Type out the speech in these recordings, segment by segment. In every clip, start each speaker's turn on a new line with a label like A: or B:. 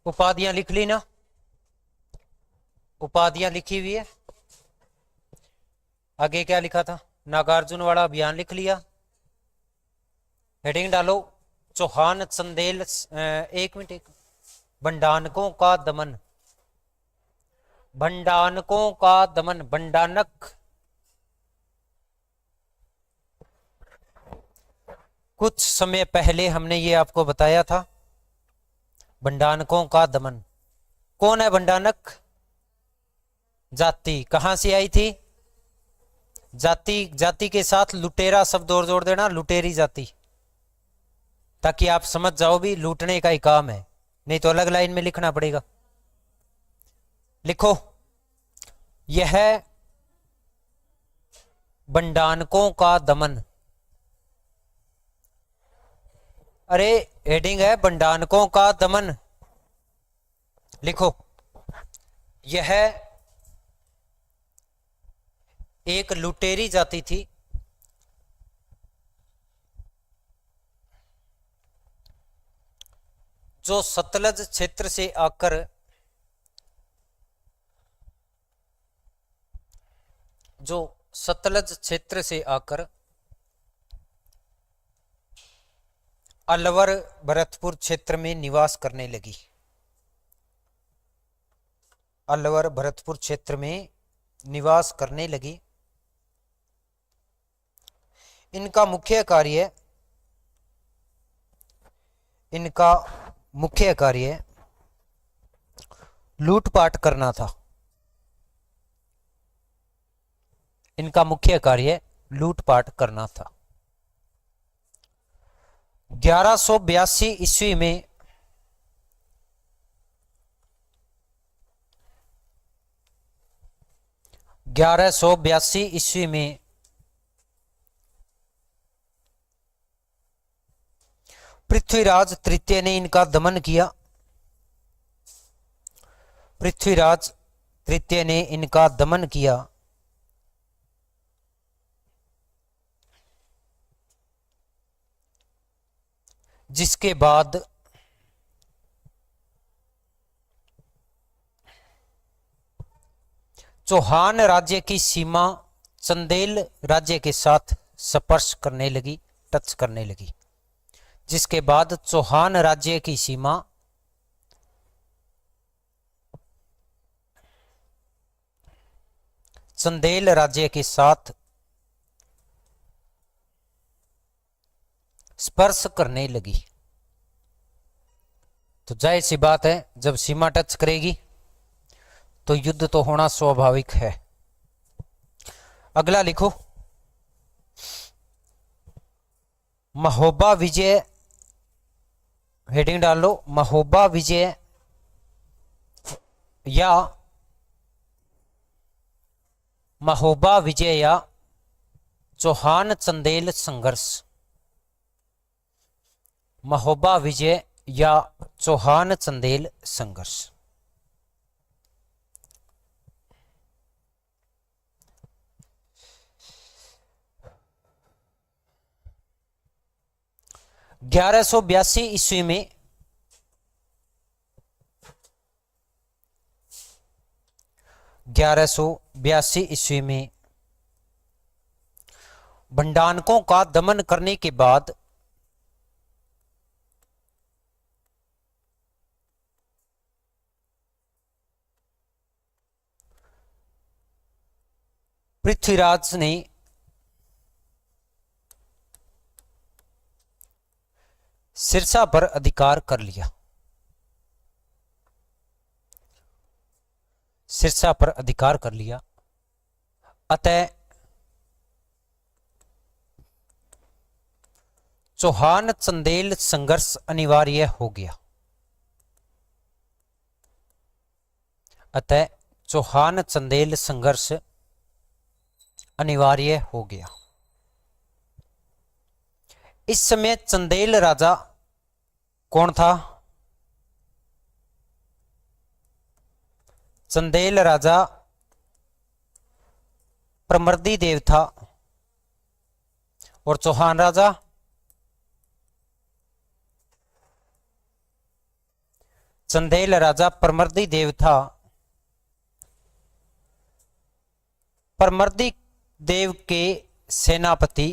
A: उपाधियां लिख ली ना, उपाधियां लिखी हुई है। आगे क्या लिखा था, नागार्जुन वाला अभियान लिख लिया। हेडिंग डालो चौहान चंदेल, एक मिनट, एक भंडानकों का दमन, भंडानकों का दमन, भंडानक कुछ समय पहले हमने ये आपको बताया था। भंडानकों का दमन, कौन है भंडानक? जाति, कहां से आई थी? जाति, जाति के साथ लुटेरा शब्द और जोड़ देना, लुटेरी जाति, ताकि आप समझ जाओ भी लूटने का ही काम है, नहीं तो अलग लाइन में लिखना पड़ेगा। लिखो, यह भंडानकों का दमन, अरे हेडिंग है भंडानकों का दमन। लिखो, यह एक लुटेरी जाति थी जो सतलज क्षेत्र से आकर अलवर भरतपुर क्षेत्र में निवास करने लगी। अलवर भरतपुर क्षेत्र में निवास करने लगी। इनका मुख्य कार्य लूटपाट करना था। इनका मुख्य कार्य लूटपाट करना था। 1182 ईस्वी में पृथ्वीराज तृतीय ने इनका दमन किया। पृथ्वीराज तृतीय ने इनका दमन किया। जिसके बाद चौहान राज्य की सीमा चंदेल राज्य के साथ स्पर्श करने लगी, टच करने लगी। जिसके बाद चौहान राज्य की सीमा चंदेल राज्य के साथ स्पर्श करने लगी। तो जाहिर सी बात है, जब सीमा टच करेगी तो युद्ध तो होना स्वाभाविक है। अगला लिखो, महोबा विजय, हेडिंग डाल लो, महोबा विजय या चौहान चंदेल संघर्ष। महोबा विजय या चौहान चंदेल संघर्ष। ग्यारह सौ बयासी ईस्वी में भंडानकों का दमन करने के बाद पृथ्वीराज ने सिरसा पर अधिकार कर लिया। सिरसा पर अधिकार कर लिया। अतः चौहान चंदेल संघर्ष अनिवार्य हो गया। अतः चौहान चंदेल संघर्ष अनिवार्य हो गया। इस समय चंदेल राजा कौन था? चंदेल राजा प्रमर्दी देव था और चौहान राजा चंदेल राजा परमर्दी देव था। परमर्दी देव के सेनापति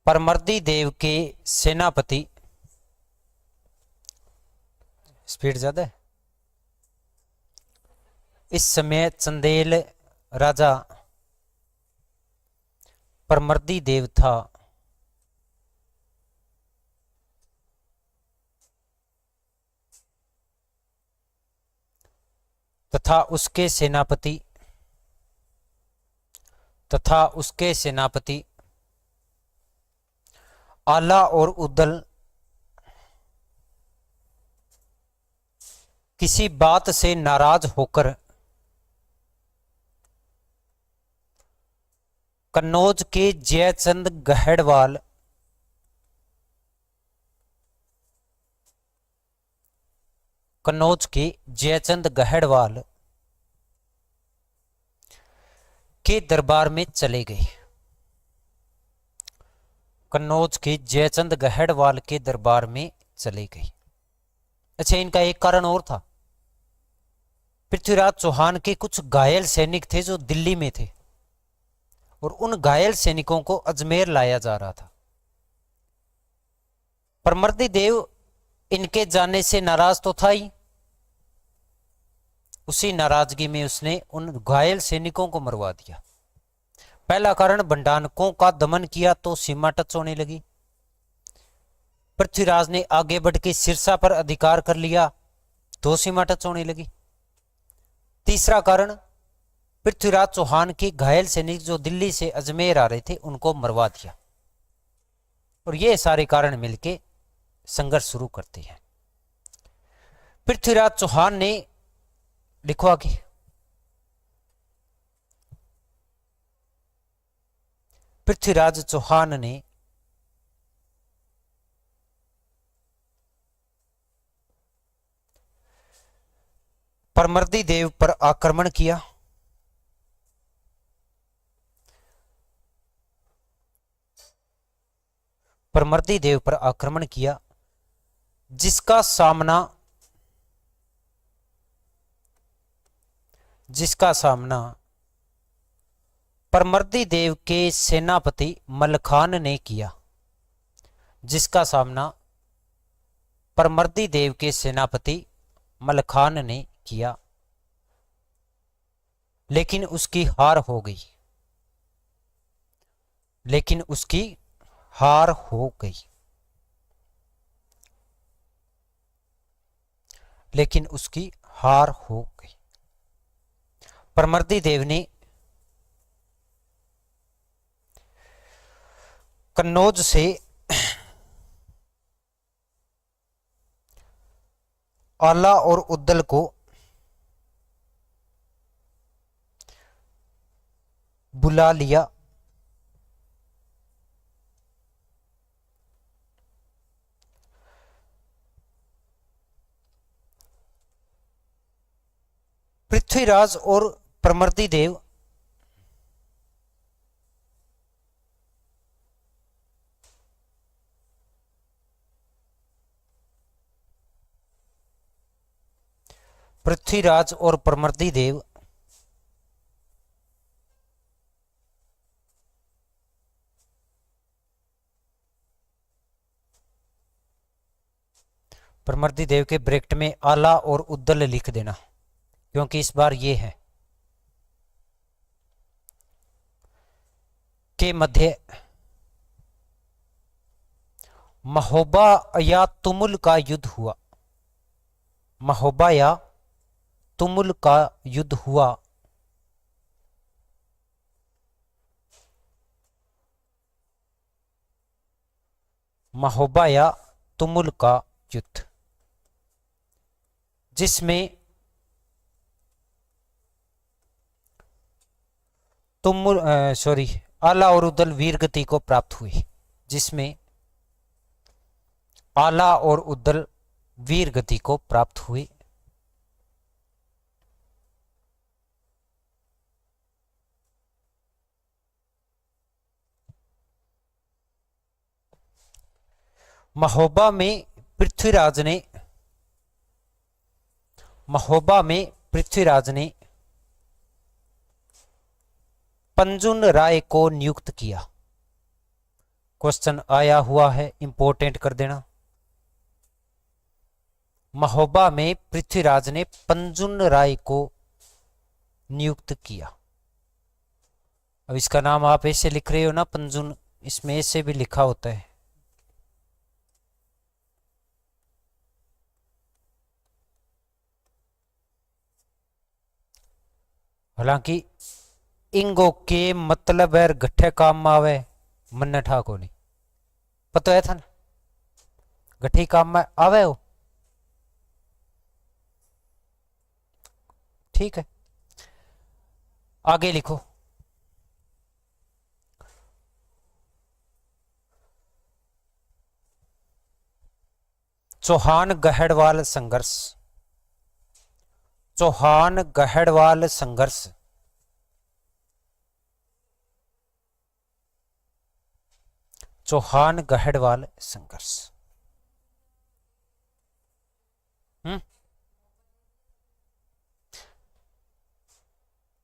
A: परमर्दी देव के सेनापति, स्पीड ज्यादा है। इस समय चंदेल राजा परमर्दी देव था। तथा उसके सेनापति आला और उद्दल किसी बात से नाराज होकर कन्नौज के जयचंद गहड़वाल के दरबार में चले गए। कन्नौज के जयचंद गहड़वाल के दरबार में चले गए। अच्छा, इनका एक कारण और था। पृथ्वीराज चौहान के कुछ घायल सैनिक थे जो दिल्ली में थे, और उन घायल सैनिकों को अजमेर लाया जा रहा था। परमर्दी देव इनके जाने से नाराज तो था ही, उसी नाराजगी में उसने उन घायल सैनिकों को मरवा दिया। पहला कारण, भंडारकों का दमन किया तो सीमा टच होने लगी। पृथ्वीराज ने आगे बढ़ के सिरसा पर अधिकार कर लिया तो सीमा टच होने लगी। तीसरा कारण, पृथ्वीराज चौहान के घायल सैनिक जो दिल्ली से अजमेर आ रहे थे उनको मरवा दिया। और ये सारे कारण मिलके संघर्ष शुरू करते हैं। पृथ्वीराज चौहान ने, लिखो आगे, पृथ्वीराज चौहान ने परमर्दी देव पर आक्रमण किया। परमर्दी देव पर आक्रमण किया, जिसका सामना परमर्दी देव के सेनापति मलखान ने किया। जिसका सामना परमर्दी देव के सेनापति मलखान ने किया, लेकिन उसकी हार हो गई। परमर्दी देव ने कन्नौज से आला और उद्दल को बुला लिया। पृथ्वीराज और परमर्दी देव परमर्दी देव के ब्रैकेट में आला और उद्दल लिख देना, क्योंकि इस बार ये है के मध्य महोबा या तुमुल का युद्ध हुआ। महोबा या तुमुल का युद्ध हुआ। महोबा या तुमुल का युद्ध, जिसमें आला और उद्दल वीर गति को प्राप्त हुए। जिसमें आला और उद्दल वीर गति को प्राप्त हुए। महोबा में पृथ्वीराज ने महोबा में पृथ्वीराज ने पंजुन राय को नियुक्त किया। क्वेश्चन आया हुआ है, इंपॉर्टेंट कर देना। महोबा में पृथ्वीराज ने पंजुन राय को नियुक्त किया। अब इसका नाम आप ऐसे लिख रहे हो ना, पंजुन, इसमें ऐसे भी लिखा होता है। हालांकि इंगो के मतलब है गठे काम में आवे, मन ठाको नहीं पता है था ना, गठी काम में आवे हो। ठीक है, आगे लिखो। चौहान गहड़वाल संघर्ष। चौहान गहड़वाल संघर्ष। चौहान गहड़वाल संघर्ष।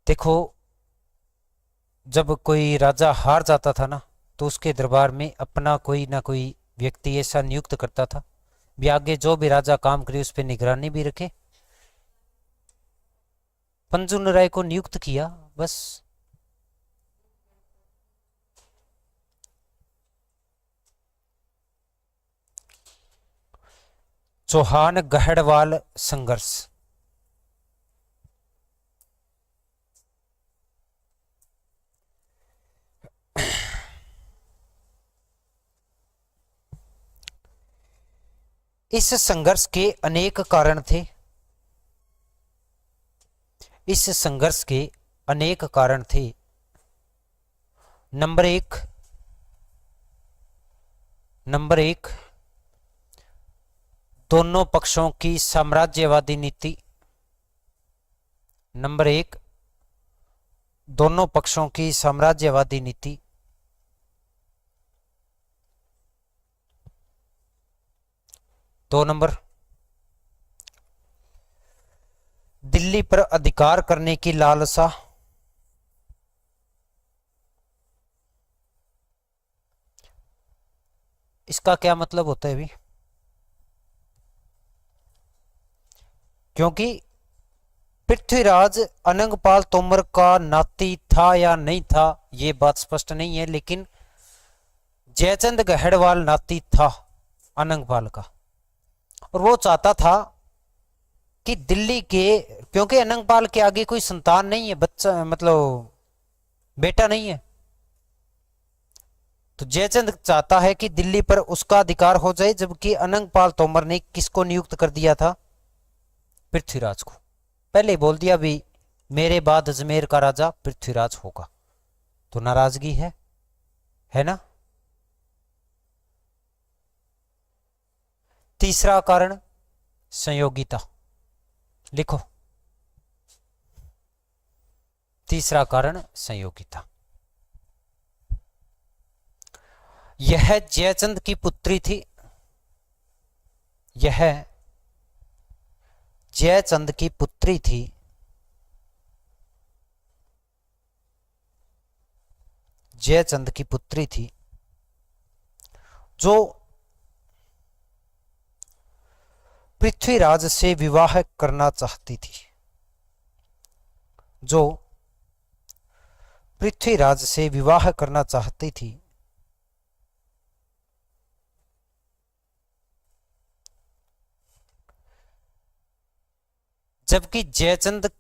A: देखो, जब कोई राजा हार जाता था ना, तो उसके दरबार में अपना कोई ना कोई व्यक्ति ऐसा नियुक्त करता था भी आगे जो भी राजा काम करे उस पर निगरानी भी रखे। पंजुन राय को नियुक्त किया, बस। चौहान गहड़वाल संघर्ष। इस संघर्ष के अनेक कारण थे। इस संघर्ष के अनेक कारण थे। नंबर एक, दोनों पक्षों की साम्राज्यवादी नीति। नंबर एक, दोनों पक्षों की साम्राज्यवादी नीति। दो नंबर, दिल्ली पर अधिकार करने की लालसा। इसका क्या मतलब होता है भी? क्योंकि पृथ्वीराज अनंगपाल तोमर का नाती था या नहीं था, ये बात स्पष्ट नहीं है, लेकिन जयचंद गहड़वाल नाती था अनंगपाल का, और वो चाहता था कि दिल्ली के, क्योंकि अनंगपाल के आगे कोई संतान नहीं है, बच्चा मतलब बेटा नहीं है, तो जयचंद चाहता है कि दिल्ली पर उसका अधिकार हो जाए, जबकि अनंगपाल तोमर ने किसको नियुक्त कर दिया था? पृथ्वीराज को। पहले बोल दिया भी मेरे बाद अजमेर का राजा पृथ्वीराज होगा, तो नाराजगी है ना। तीसरा कारण संयोगिता। लिखो, तीसरा कारण संयोगिता। यह जयचंद की पुत्री थी। यह जयचंद की पुत्री थी। जयचंद की पुत्री थी जो पृथ्वीराज से विवाह करना चाहती थी। जो पृथ्वीराज से विवाह करना चाहती थी। जबकि जयचंद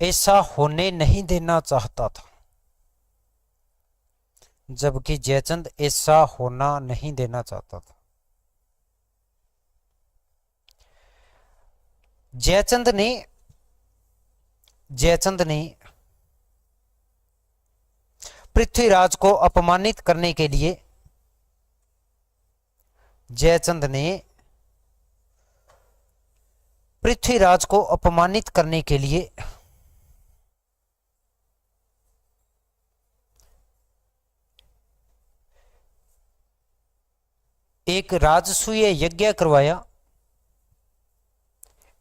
A: ऐसा होने नहीं देना चाहता था। जबकि जयचंद ऐसा होना नहीं देना चाहता था। जयचंद ने पृथ्वीराज को अपमानित करने के लिए, जयचंद ने पृथ्वीराज को अपमानित करने के लिए एक राजसूय यज्ञ करवाया,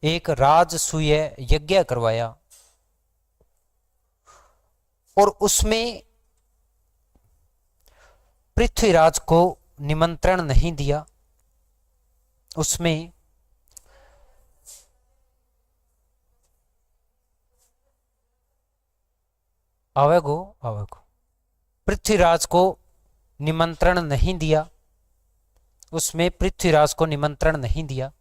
A: एक राजसूय यज्ञ करवाया और उसमें पृथ्वीराज को निमंत्रण नहीं दिया। उसमें आवेगो पृथ्वीराज को निमंत्रण नहीं दिया, उसमें पृथ्वीराज को निमंत्रण नहीं दिया।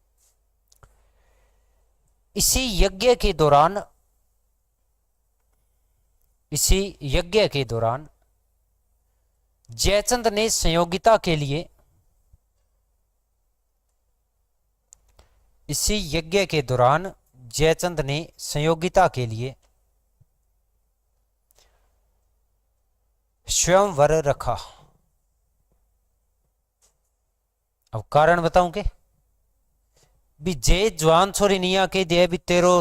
A: इसी यज्ञ के दौरान जयचंद ने संयोगिता के लिए, इसी यज्ञ के दौरान जयचंद ने संयोगिता के लिए स्वयंवर रखा। अब कारण बताऊं के भी जे जवान छोरी नहीं आके दे भी तेरो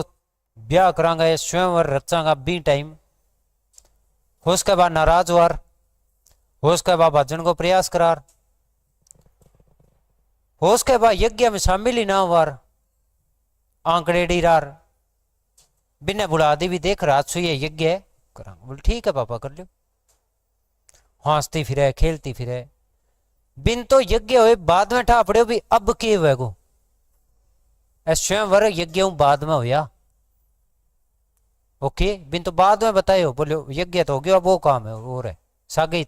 A: ब्याह करांगा या स्वयंवर रचांगा बी टाइम हो उसके बाद नाराज वार हो उसके बाद भाजन को प्रयास करार हो उसके बाद यज्ञ में शामिल ही ना वार आंकड़ेडी रार बिना बुला दी भी देख रात सुई यज्ञ करांगा। बोल ठीक है पापा कर लो। हंसती फिरे खेलती फिरे बिन तो यज्ञ हुए बाद में ठा पड़े भी अब के हुए गो स्वयंवर यज्ञ बाद में होया। ओके बिन तो बाद में बताए हो बोलो यज्ञ तो हो गया, अब वो काम है और है सागे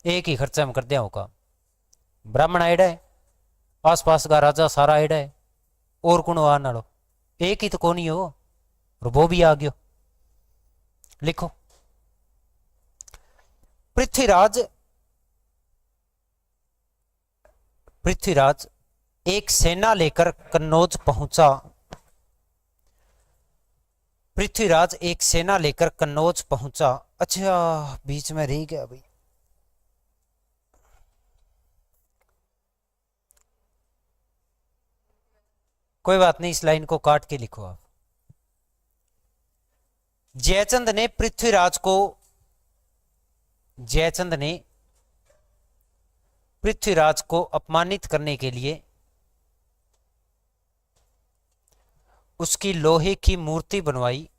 A: एक ही खर्चा में कर दिया वो काम। ब्राह्मण आइडा है, आसपास का राजा सारा आइडा है, और कौन आ नालो एक ही तो कौन ही हो और वो भी आ गयो। लिखो पृथ्वीराज एक सेना लेकर कन्नौज पहुंचा। पृथ्वीराज एक सेना लेकर कन्नौज पहुंचा। अच्छा बीच में रह गया भाई, कोई बात नहीं, इस लाइन को काट के लिखो आप। जयचंद ने पृथ्वीराज को अपमानित करने के लिए उसकी लोहे की मूर्ति बनवाई,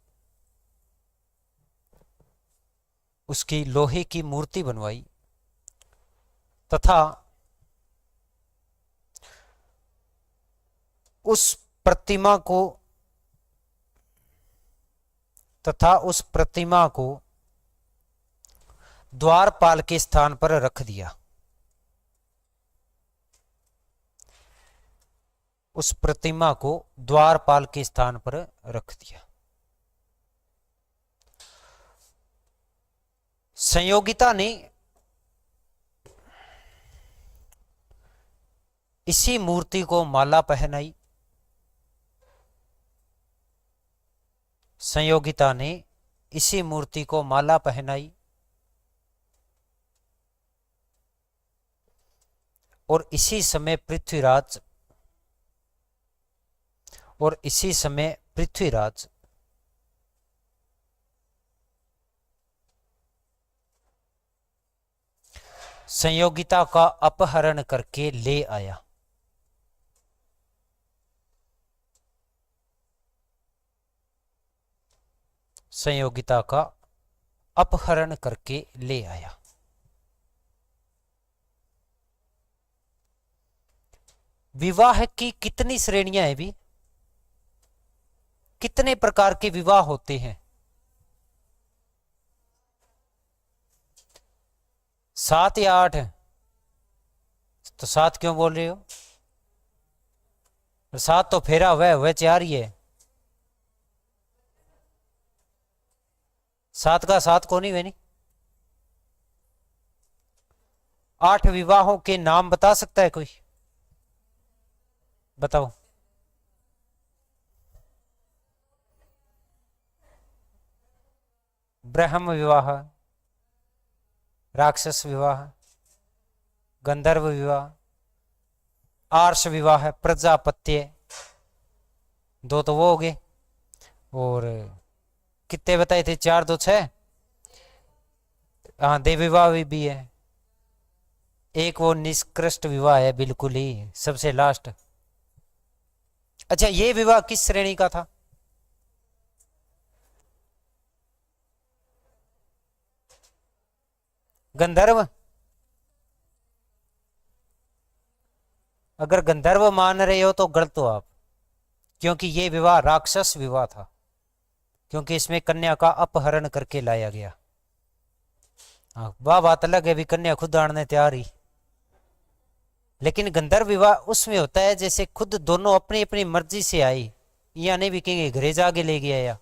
A: उसकी लोहे की मूर्ति बनवाई तथा उस प्रतिमा को द्वारपाल के स्थान पर रख दिया। उस प्रतिमा को द्वारपाल के स्थान पर रख दिया। संयोगिता ने इसी मूर्ति को माला पहनाई। संयोगिता ने इसी मूर्ति को माला पहनाई और इसी समय पृथ्वीराज संयोगिता का अपहरण करके ले आया। संयोगिता का अपहरण करके ले आया। विवाह की कितनी श्रेणियां हैं भी, कितने प्रकार के विवाह होते हैं? 7 या 8? तो 7 क्यों बोल रहे हो? 7 तो फेरा हुआ 4 ही है। 7 का 7 को नहीं वे नहीं। 8 विवाहों के नाम बता सकता है कोई? बताओ। ब्रह्म विवाह, राक्षस विवाह, गंधर्व विवाह, आर्ष विवाह, प्रजापत्य, 2 तो वो हो गए। और कितने बताए थे? 4 2 6। हाँ देव विवाह भी है। एक वो निष्कृष्ट विवाह है, बिल्कुल ही सबसे लास्ट। अच्छा, ये विवाह किस श्रेणी का था? गंधर्व। अगर गंधर्व मान रहे हो तो गलत हो आप, क्योंकि ये विवाह राक्षस विवाह था, क्योंकि इसमें कन्या का अपहरण करके लाया गया। हाँ, वाह, बात अलग है, भी कन्या खुद आने तैयार ही। लेकिन गंधर्व विवाह उसमें होता है जैसे खुद दोनों अपनी अपनी मर्जी से आई, या नहीं भी कहेंगे घरे जाके ले गया या।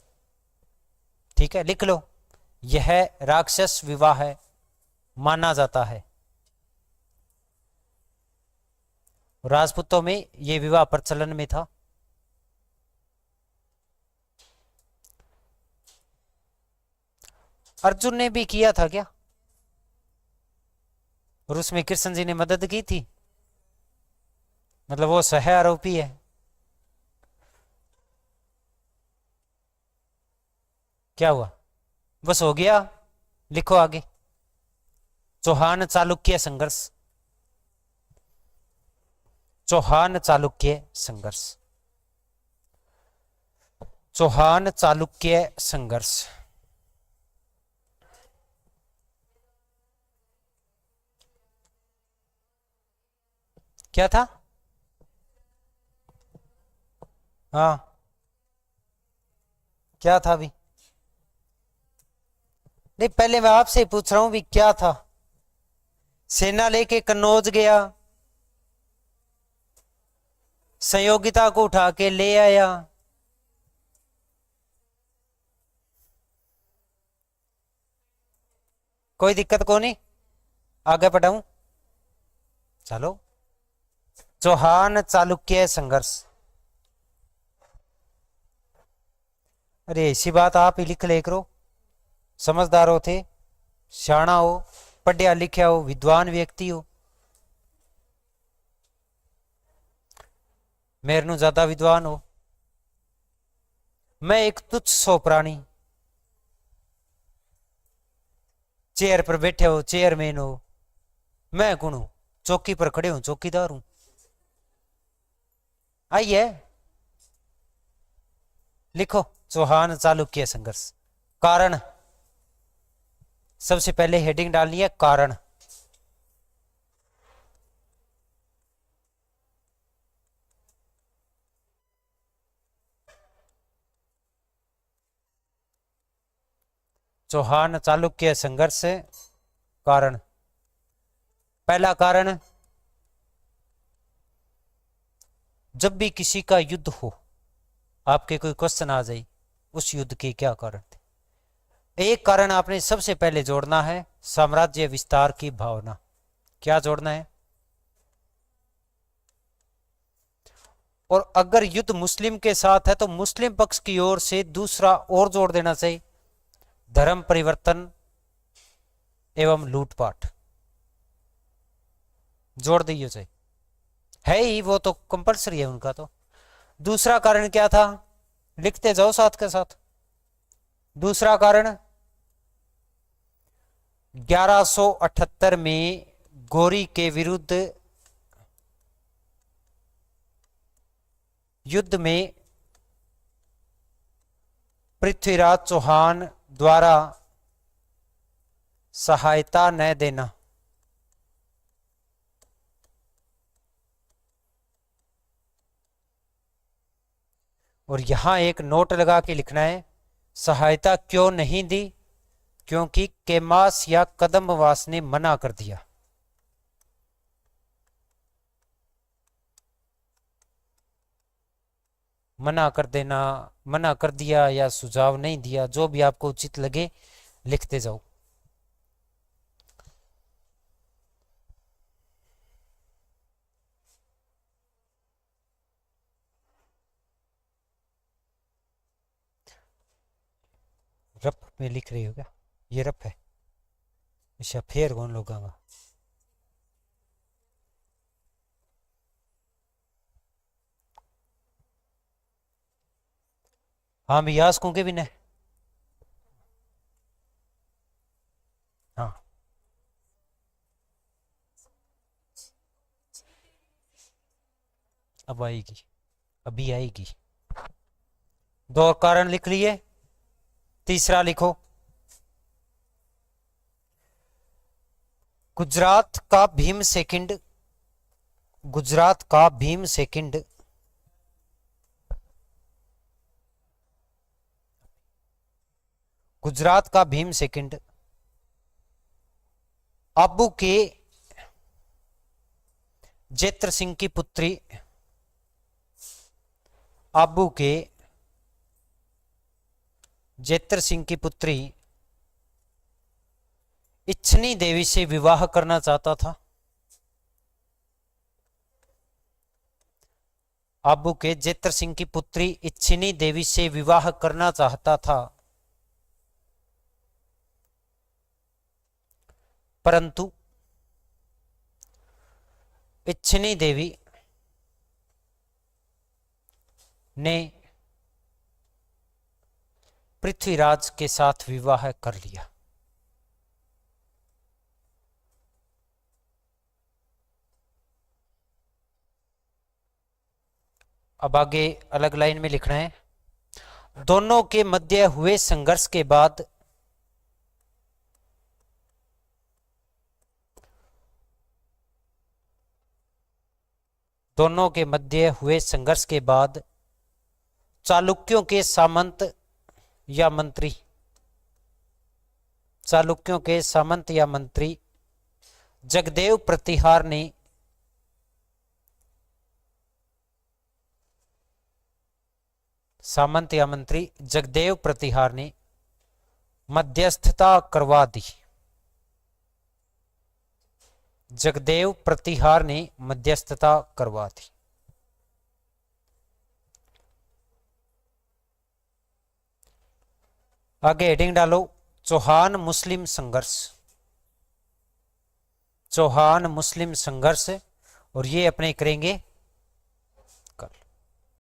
A: ठीक है, लिख लो, यह राक्षस विवाह है, माना जाता है। राजपूतों में यह विवाह प्रचलन में था। अर्जुन ने भी किया था क्या? और उसमें कृष्ण जी ने मदद की थी, मतलब वो सह आरोपी है। क्या हुआ? बस हो गया, लिखो आगे। चौहान चालुक्य संघर्ष। चौहान चालुक्य संघर्ष। चौहान चालुक्य संघर्ष। क्या था? हाँ, क्या था भी? नहीं, पहले मैं आपसे पूछ रहा हूं भी क्या था। सेना लेके कन्नौज गया, संयोगिता को उठा के ले आया। कोई दिक्कत को नहीं, आगे बढ़ाऊं? चलो, चौहान चालुक्य संघर्ष। अरे ऐसी बात आप ही लिख ले करो, समझदार हो थे, सियाणा हो, पढ़िया लिखा हो, विद्वान व्यक्ति हो। मेरे नु ज्यादा विद्वान हो। मैं एक तुच्छ सो प्राणी, चेयर पर बैठे हो, चेयरमैन हो। मैं कौन हूं? चौकी पर खड़े हूं, चौकीदार हूं। आइए, लिखो, चौहान चालुक्य संघर्ष। कारण, सबसे पहले हेडिंग डालनी है कारण। चौहान चालुक्य संघर्ष कारण। पहला कारण, जब भी किसी का युद्ध हो, आपके कोई क्वेश्चन आ जाए, उस युद्ध के क्या कारण थे? एक कारण आपने सबसे पहले जोड़ना है, साम्राज्य विस्तार की भावना। क्या जोड़ना है? और अगर युद्ध मुस्लिम के साथ है तो मुस्लिम पक्ष की ओर से दूसरा और जोड़ देना चाहिए, धर्म परिवर्तन एवं लूटपाट। जोड़ दिए चाहिए, है ही, वो तो कंपलसरी है उनका। तो दूसरा कारण क्या था? लिखते जाओ साथ के साथ। दूसरा कारण, 1178 में गोरी के विरुद्ध युद्ध में पृथ्वीराज चौहान द्वारा सहायता न देना। और यहां एक नोट लगा के लिखना है, सहायता क्यों नहीं दी? क्योंकि केमास या कदम्बवास ने मना कर दिया। मना कर देना, मना कर दिया या सुझाव नहीं दिया, जो भी आपको उचित लगे लिखते जाओ। रफ में लिख रही हो क्या? ये रफ है। अच्छा, फिर कौन लोगा? हाँ, मैं यास को के भी ने। हाँ, अब आएगी, अभी आएगी। दो और कारण लिख लिए, तीसरा लिखो। गुजरात का भीम सेकंड, गुजरात का भीम सेकंड गुजरात का भीम सेकंड आबू के जेत्र सिंह की पुत्री, आबू के जेत्र सिंह की पुत्री इच्छनी देवी से विवाह करना चाहता था। आबू के जेत्र सिंह की पुत्री इच्छनी देवी से विवाह करना चाहता था, परंतु इच्छनी देवी ने पृथ्वीराज के साथ विवाह कर लिया। अब आगे अलग लाइन में लिखना है। दोनों के मध्य हुए संघर्ष के बाद दोनों के मध्य हुए संघर्ष के बाद चालुक्यों के सामंत या मंत्री, चालुक्यों के सामंत या मंत्री जगदेव प्रतिहार ने सामंत या मंत्री जगदेव प्रतिहार ने मध्यस्थता करवा दी। जगदेव प्रतिहार ने मध्यस्थता करवा दी। आगे हेडिंग डालो, चौहान मुस्लिम संघर्ष। चौहान मुस्लिम संघर्ष, और ये अपने करेंगे